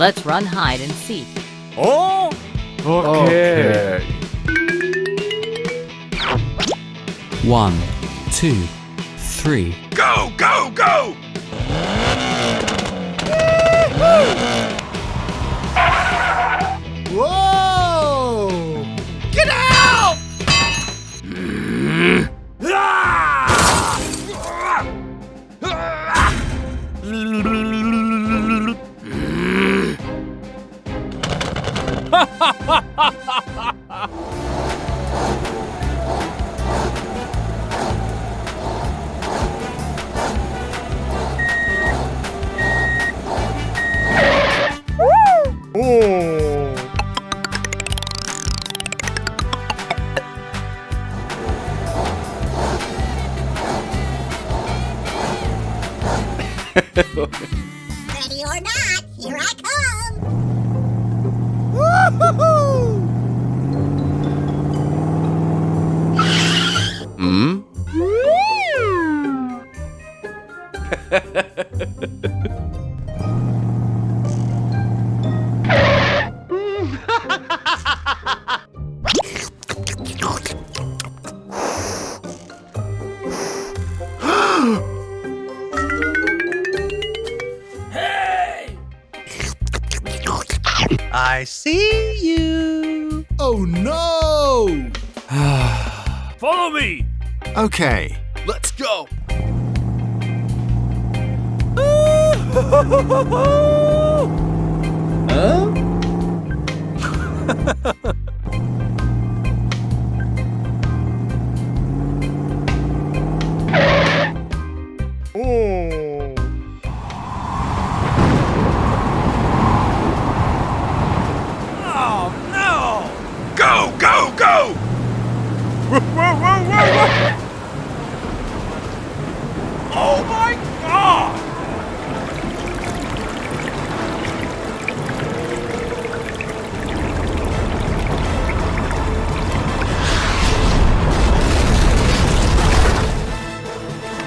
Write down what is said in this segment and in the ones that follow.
Let's run hide and seek. Oh? Okay. 1, 2, 3. Go, go, go! Whoa! Get out! Ready or not, here I come! Woo-hoo-hoo! Hmm? I see you. Oh no! Follow me! Okay, let's go. Huh? Oh no! Go, go, go! Whoa, whoa, whoa, whoa, whoa! Oh my God!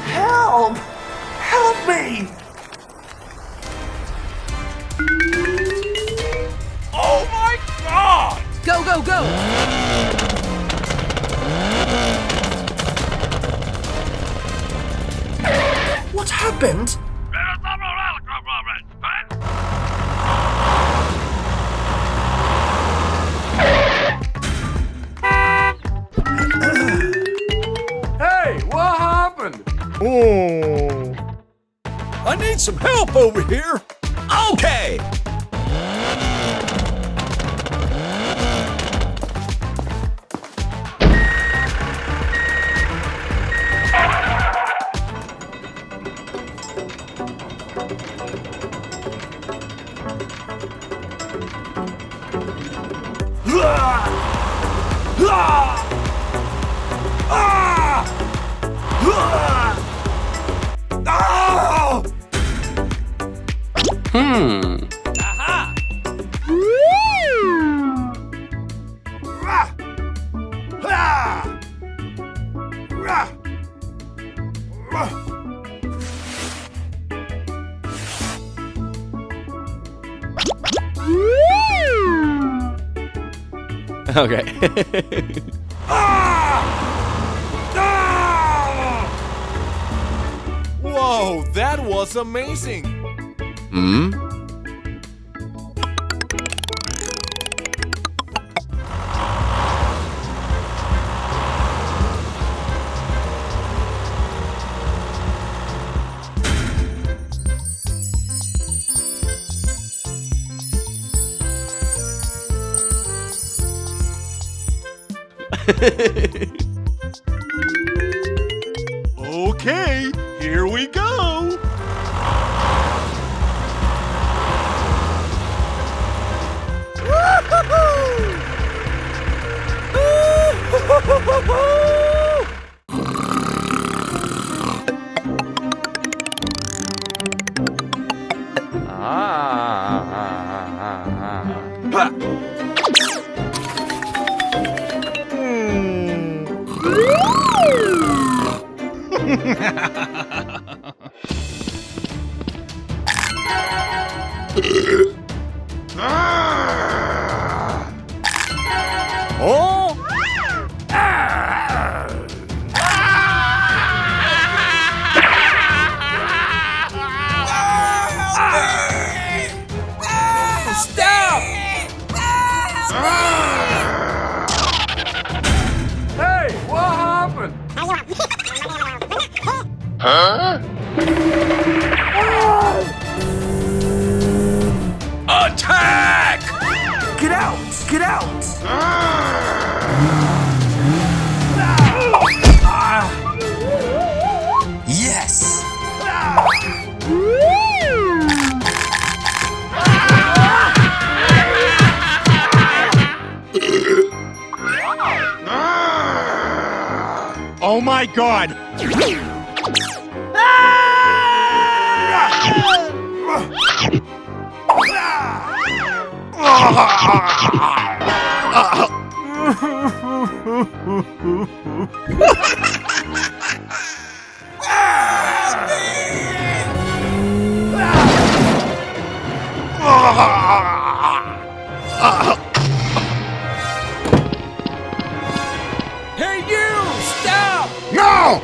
Help! Help me! Oh my God! Go, go, go! What happened? Hey, what happened? I need some help over here. Okay. Aha! Okay. Whoa, that was amazing! Hmm? Okay, here we go! Oh! Stop! Hey, what happened? Attack! Get out! Get out! Yes! Oh my god! Hey, you! Stop! No!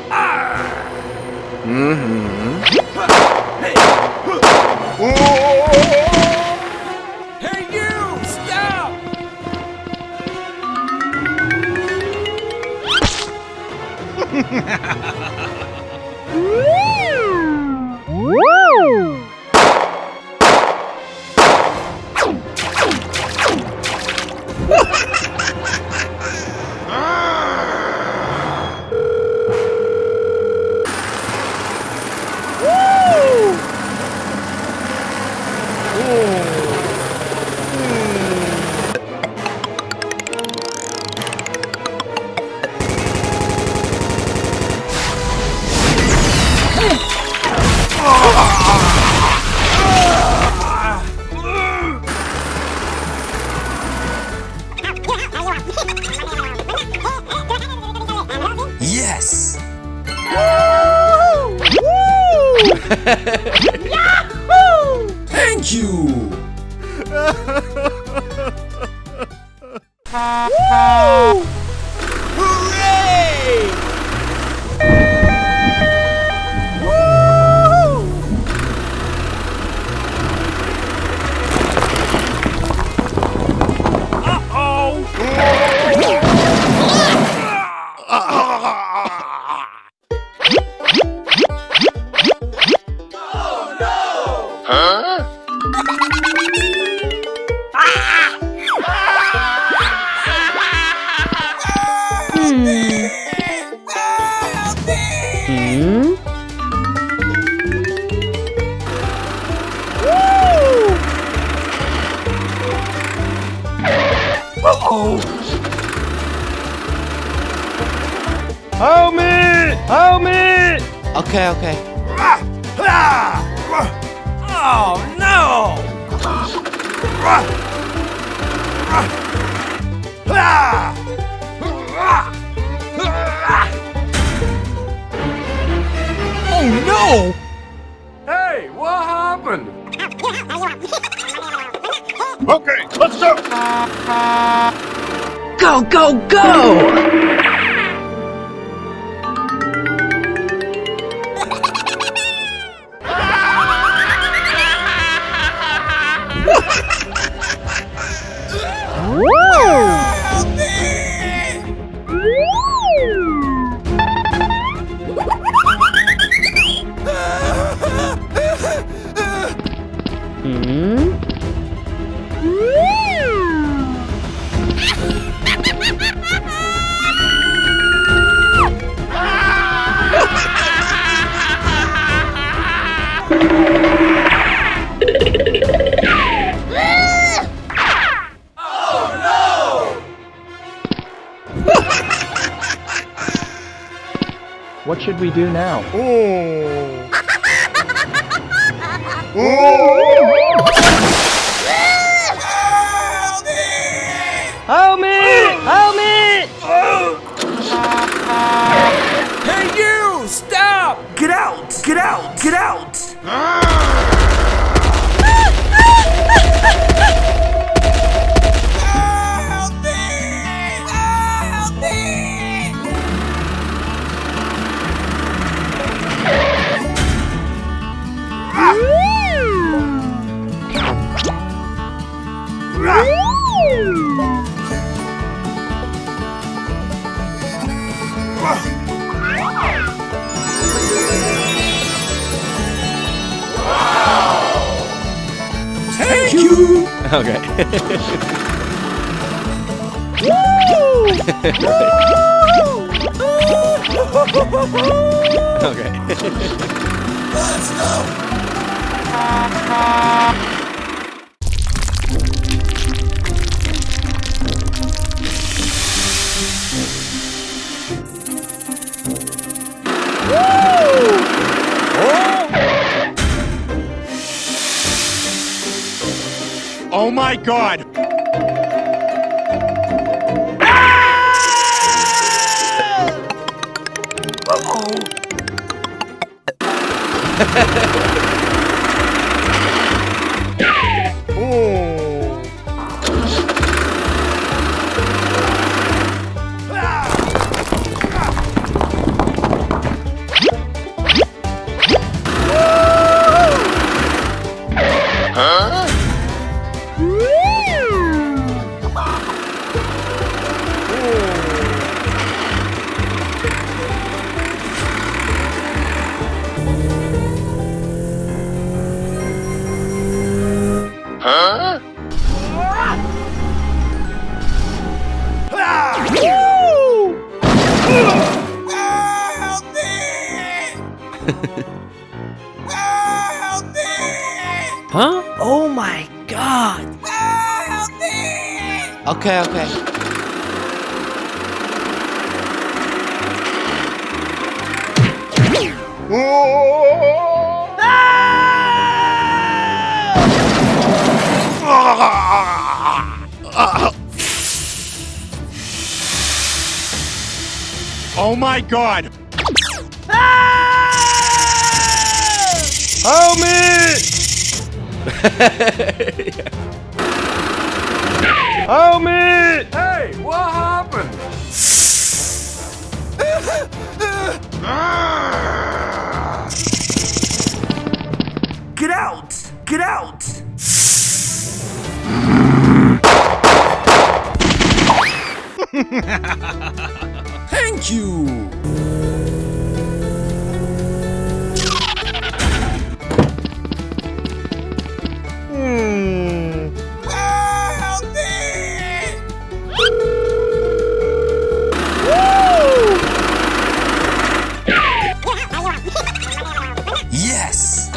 Hey, you! Stop! Yes! Thank you! Help me! Help me! Okay, okay. Oh, no! Oh, no! Hey, what happened? Okay, let's go! Go, go, go! What should we do now? Help me! Help me! Hey, you! Stop! Get out! Get out! Get out! Thank you. Okay. Okay. Let's go. Oh my god! Huh? Oh my god! Okay, okay. Oh my god! Help me! Help me! Hey, what happened? Get out! Get out! Thank you. Yes.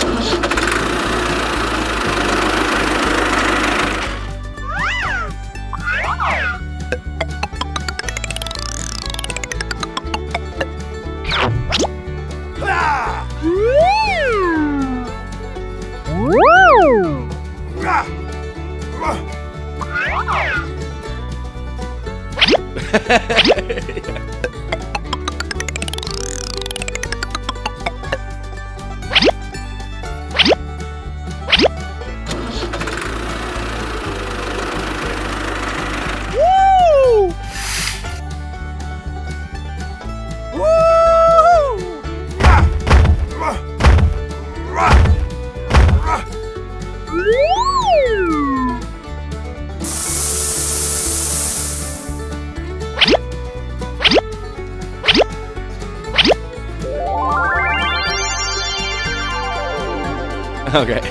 Okay.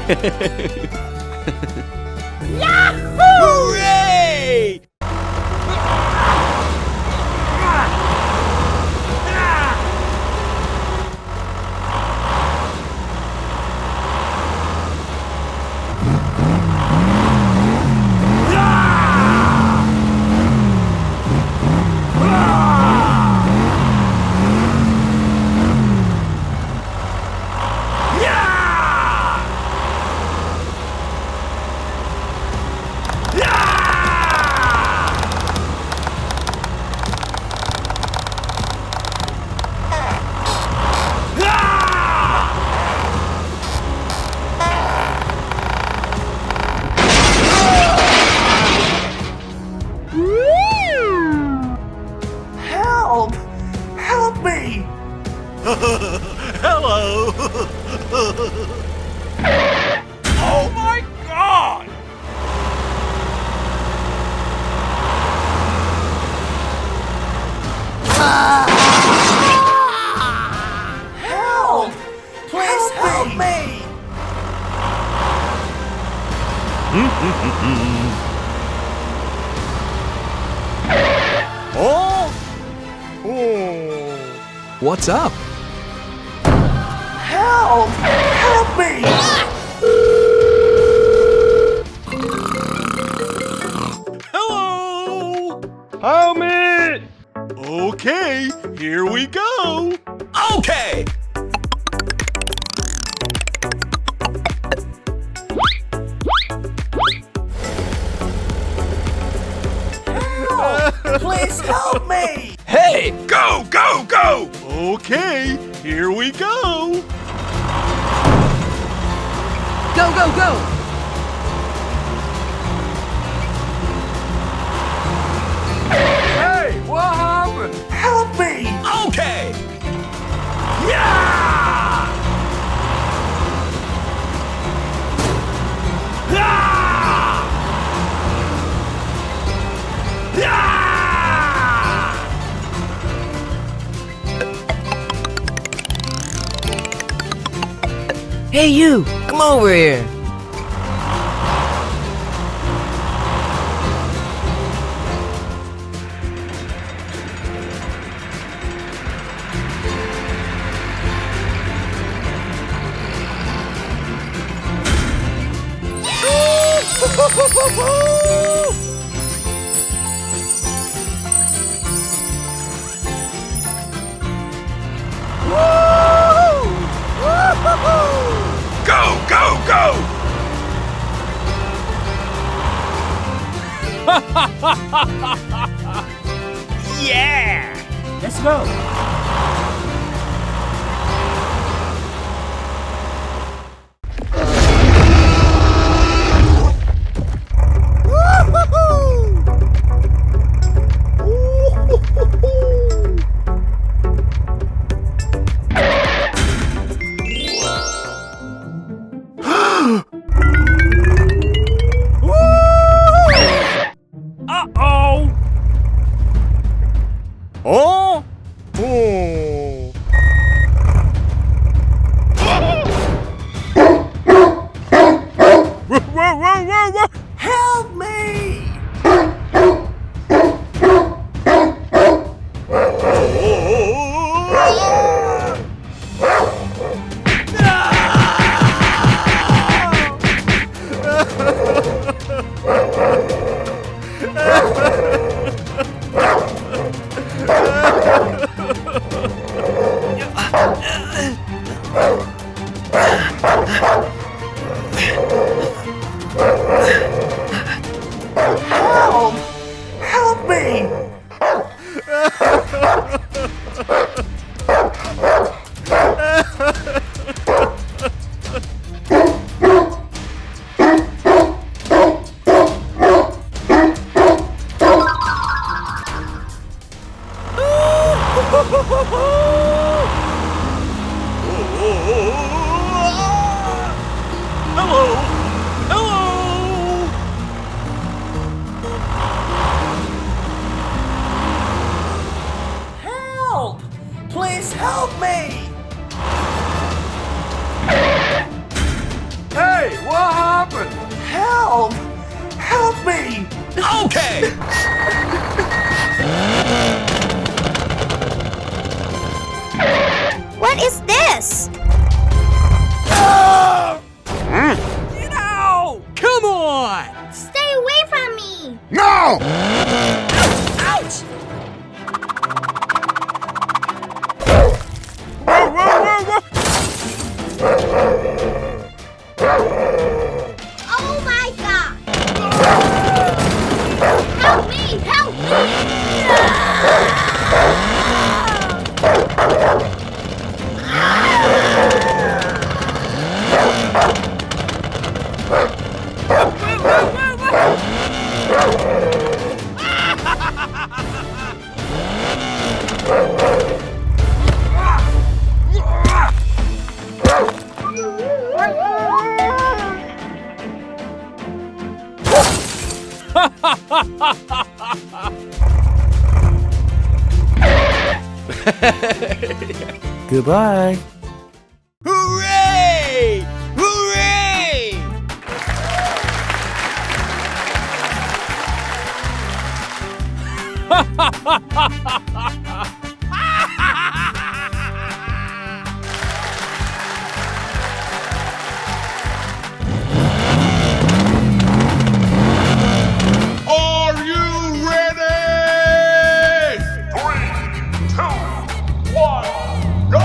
Hooray! Oh! Oh! What's up? Help! Help me! Hello! Help me! Okay, here we go. Okay! Please help me! Hey! Go, go, go! Okay, here we go. Go, go, go! Hey, what happened? Help me! Okay! Yeah! Ah! Ah! Hey you, come over here. Go, go, go! Yeah! Let's go! Uh-oh! Oh! Oh! Whoa, whoa, whoa, whoa, whoa! Help me! Help! Help me! Hello! Hello! Help! Please help me! Hey, what happened? Help! Help me! Okay! What is this? Get out! Come on! Stay away from me! No! Ouch! Whoa, whoa, whoa, whoa! Oh my god! Help me! Help me! Goodbye. Hooray! Hooray! Are you ready? 3, 2, 1, go!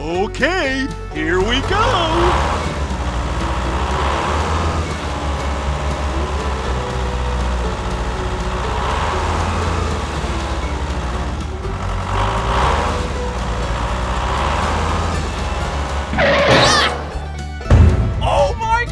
Okay, here we go! Oh my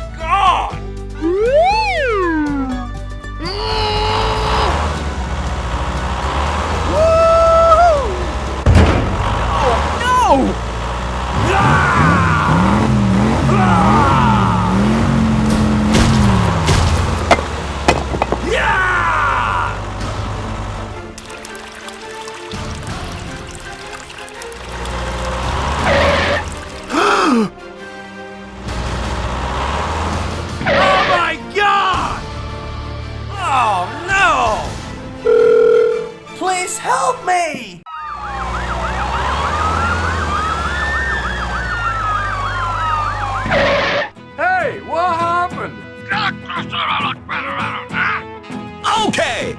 god! Oh no! Please help me! Hey, what happened? Okay!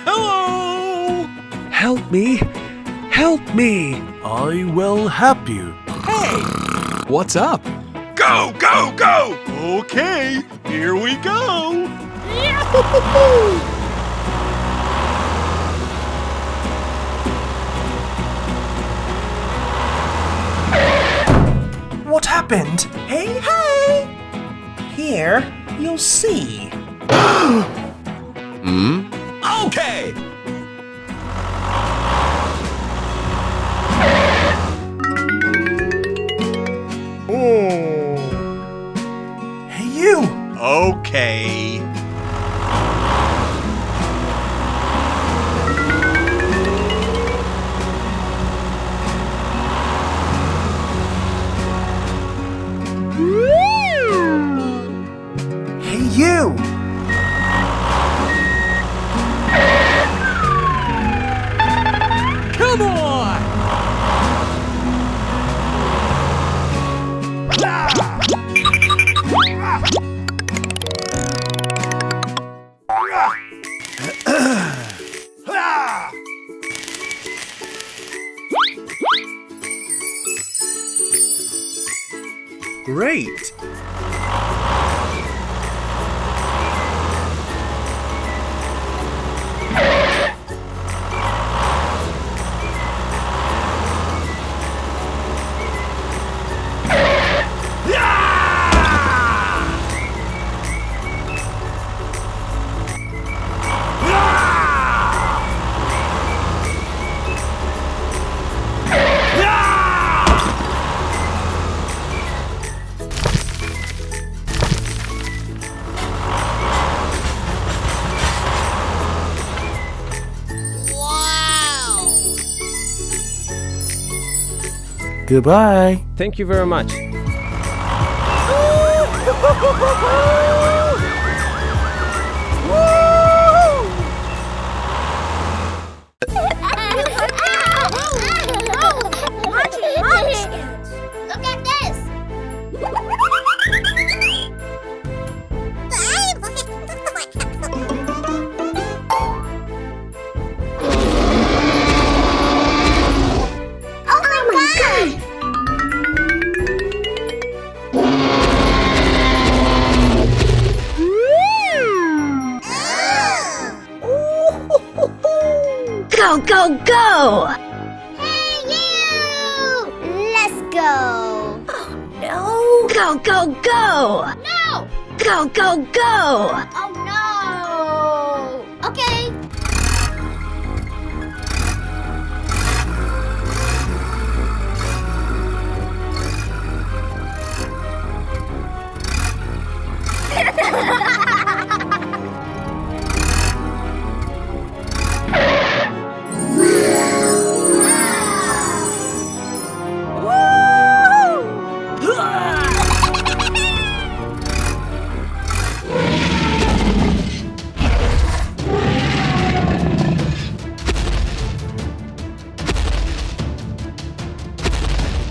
Hello! Help me! Help me! I will help you. What's up? Go, go, go! Okay, here we go! What happened? Hey, hey! Here, you'll see. Okay! Great! Goodbye. Thank you very much. Look at this. Oh my God! Go, go, go! Hey you! Let's go. No! Go, go, go! No! Go, go, go! Oh no! Okay.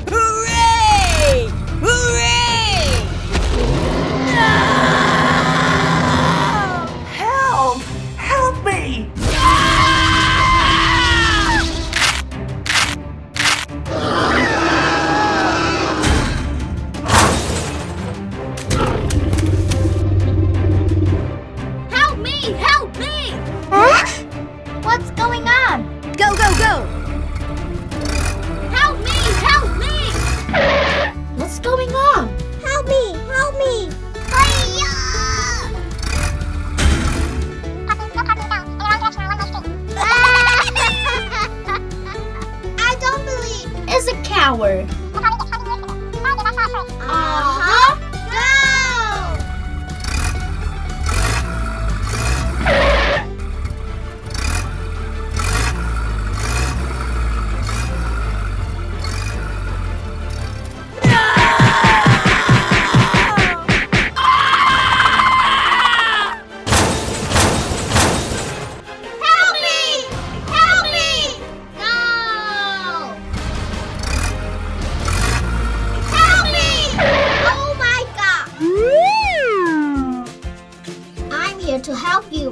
Hooray! Hooray! Help! Help me! Help me! Help me! What's going on? Go, go, go! Help me! Help me! What's going on? Help me! Help me! Hiya! I don't believe it's a coward. Uh-huh. Go! Help me! Help me! No! Help me! Oh my God! I'm here to help you.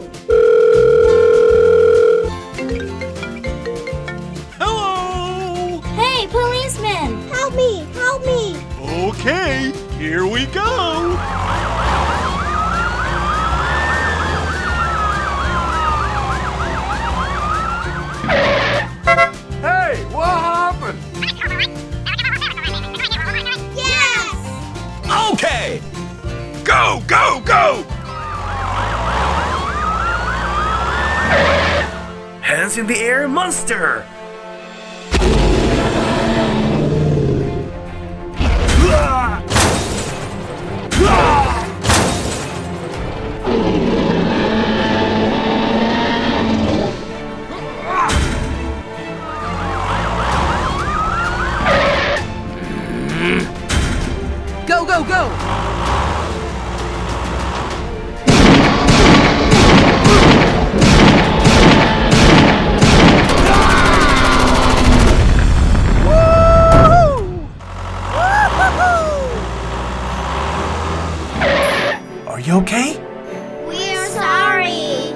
Hello! Hey, policeman! Help me! Help me! Okay, here we go! Hey, what happened? Yes! Okay! Go, go, go! Hands in the air, monster! Go, go, go! Are you okay? We're sorry.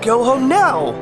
Go home now!